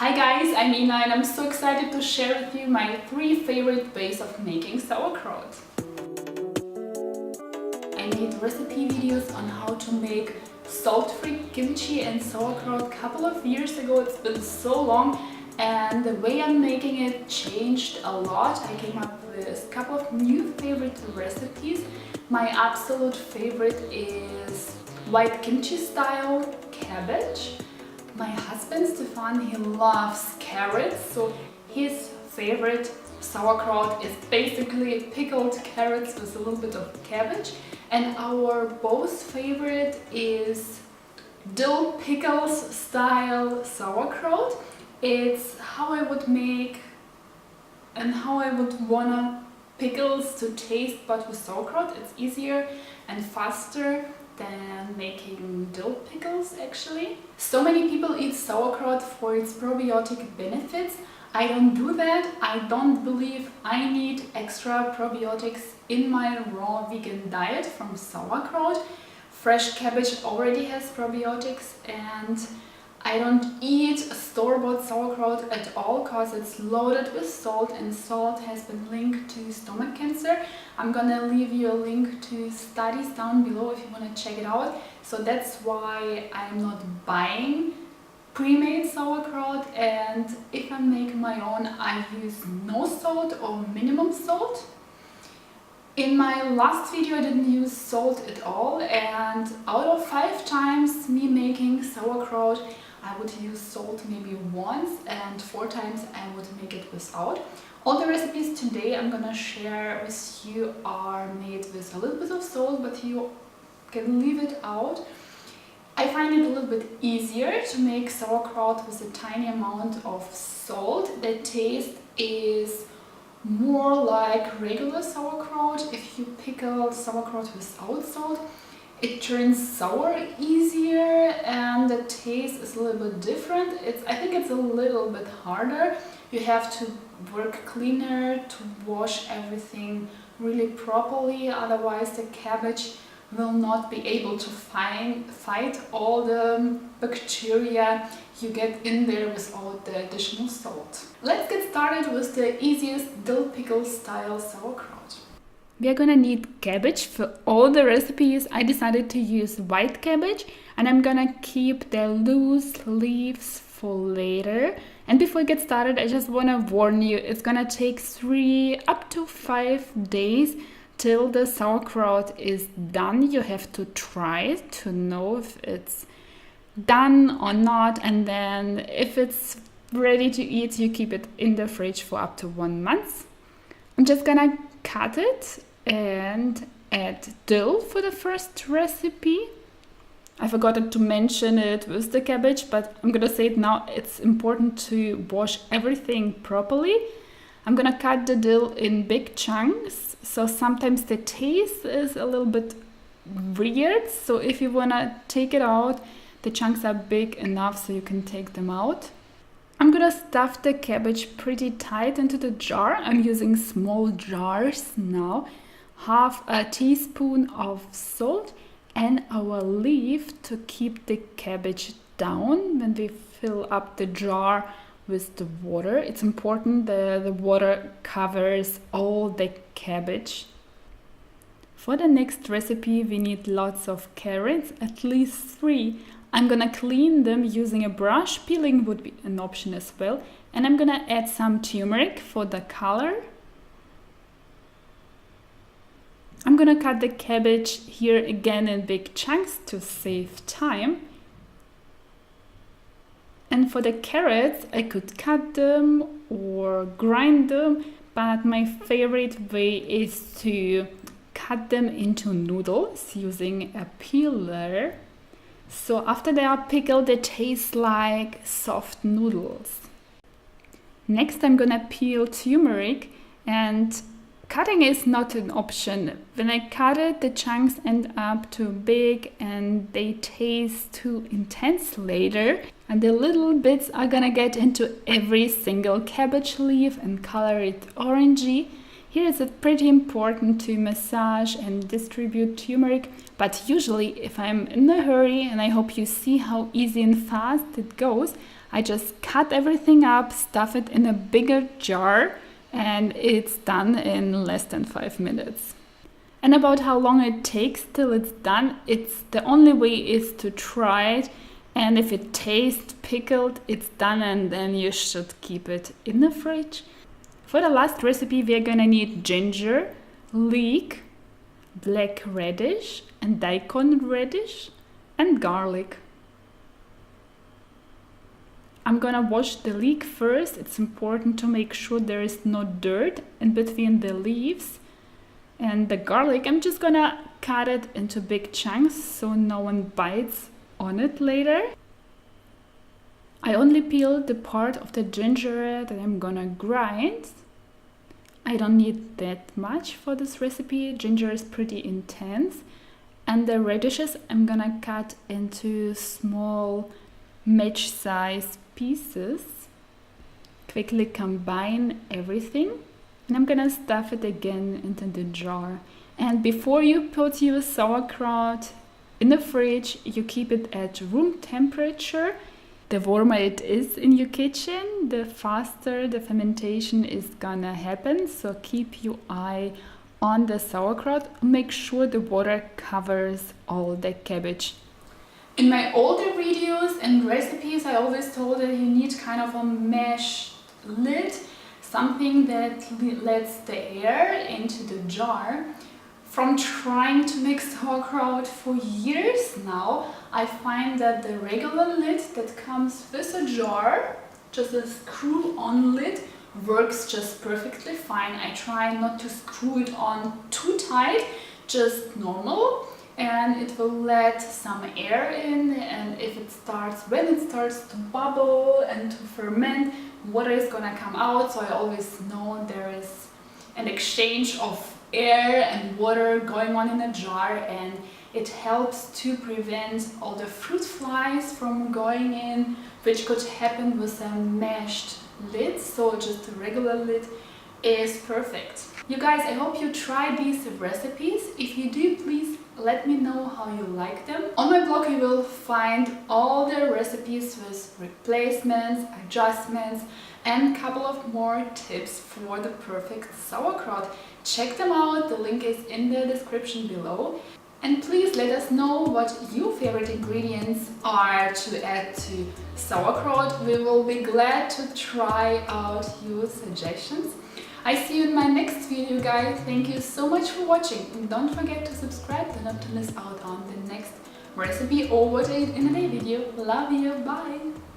Hi guys, I'm Ina and I'm so excited to share with you my 3 favorite ways of making sauerkraut. I made recipe videos on how to make salt-free kimchi and sauerkraut a couple of years ago. It's been so long and the way I'm making it changed a lot. I came up with a couple of new favorite recipes. My absolute favorite is white kimchi-style cabbage. My husband Stefan, he loves carrots, so his favorite sauerkraut is basically pickled carrots with a little bit of cabbage. And our both favorite is dill pickles style sauerkraut. It's how I would make and how I would wanna pickles to taste, but with sauerkraut it's easier and faster than making dill pickles actually. So many people eat sauerkraut for its probiotic benefits. I don't do that. I don't believe I need extra probiotics in my raw vegan diet from sauerkraut. Fresh cabbage already has probiotics, and I don't eat store-bought sauerkraut at all because it's loaded with salt, and salt has been linked to stomach cancer. I'm gonna leave you a link to studies down below if you want to check it out. So that's why I'm not buying pre-made sauerkraut, and if I make my own I use no salt or minimum salt. In my last video I didn't use salt at all, and out of 5 times me making sauerkraut I would use salt maybe once, and 4 times I would make it without. All the recipes today I'm gonna share with you are made with a little bit of salt, but you can leave it out. I find it a little bit easier to make sauerkraut with a tiny amount of salt. The taste is more like regular sauerkraut. If you pickle sauerkraut without salt, it turns sour easier and the taste is a little bit different. I think it's a little bit harder. You have to work cleaner to wash everything really properly, otherwise the cabbage will not be able to fight all the bacteria you get in there without the additional salt. Let's get started with the easiest dill pickle style sauerkraut. We are gonna need cabbage. For all the recipes I decided to use white cabbage, and I'm gonna keep the loose leaves for later. And before I get started, I just wanna warn you, it's gonna take 3 up to 5 days till the sauerkraut is done. You have to try it to know if it's done or not, and then if it's ready to eat, you keep it in the fridge for up to 1 month. I'm just gonna cut it and add dill for the first recipe. I forgot to mention it with the cabbage, but I'm gonna say it now. It's important to wash everything properly. I'm gonna cut the dill in big chunks, so sometimes the taste is a little bit weird. So if you wanna take it out, the chunks are big enough so you can take them out. I'm gonna stuff the cabbage pretty tight into the jar. I'm using small jars now. 1/2 teaspoon of salt and our leaf to keep the cabbage down when we fill up the jar with the water. It's important that the water covers all the cabbage. For the next recipe we need lots of carrots, at least 3. I'm gonna clean them using a brush. Peeling would be an option as well. And I'm gonna add some turmeric for the color. I'm gonna cut the cabbage here again in big chunks to save time. And for the carrots, I could cut them or grind them, but my favorite way is to cut them into noodles using a peeler. So after they are pickled, they taste like soft noodles. Next, I'm gonna peel turmeric, and cutting is not an option. When I cut it, the chunks end up too big and they taste too intense later. And the little bits are gonna get into every single cabbage leaf and color it orangey. Here is it pretty important to massage and distribute turmeric But usually if I'm in a hurry, and I hope you see how easy and fast it goes, I just cut everything up, stuff it in a bigger jar, and it's done in less than 5 minutes. And about how long it takes till it's done, it's the only way is to try it. And if it tastes pickled, it's done, and then you should keep it in the fridge. For the last recipe, we're gonna need ginger, leek, black radish, and daikon radish, and garlic. I'm gonna wash the leek first. It's important to make sure there is no dirt in between the leaves. And the garlic, I'm just gonna cut it into big chunks so no one bites on it later. I only peel the part of the ginger that I'm gonna grind. I don't need that much for this recipe. Ginger is pretty intense. And the radishes I'm gonna cut into small match-sized pieces. Quickly combine everything. And I'm gonna stuff it again into the jar. And before you put your sauerkraut in the fridge, you keep it at room temperature. The warmer it is in your kitchen, the faster the fermentation is gonna happen. So keep your eye on the sauerkraut. Make sure the water covers all the cabbage. In my older videos and recipes, I always told that you need kind of a mesh lid, something that lets the air into the jar. From trying to make sauerkraut for years now, I find that the regular lid that comes with a jar, just a screw-on lid, works just perfectly fine. I try not to screw it on too tight, just normal, and it will let some air in, and when it starts to bubble and to ferment, water is gonna come out, so I always know there is an exchange of air and water going on in a jar, and it helps to prevent all the fruit flies from going in, which could happen with a meshed lid. So just a regular lid is perfect. You guys, I hope you try these recipes. If you do, please let me know how you like them. On my blog you will find all the recipes with replacements, adjustments, and a couple of more tips for the perfect sauerkraut. Check them out, the link is in the description below. And please let us know what your favorite ingredients are to add to sauerkraut. We will be glad to try out your suggestions. I see you in my next video, guys. Thank you so much for watching. And don't forget to subscribe to not to miss out on the next recipe or what I eat in a day video. Love you, bye!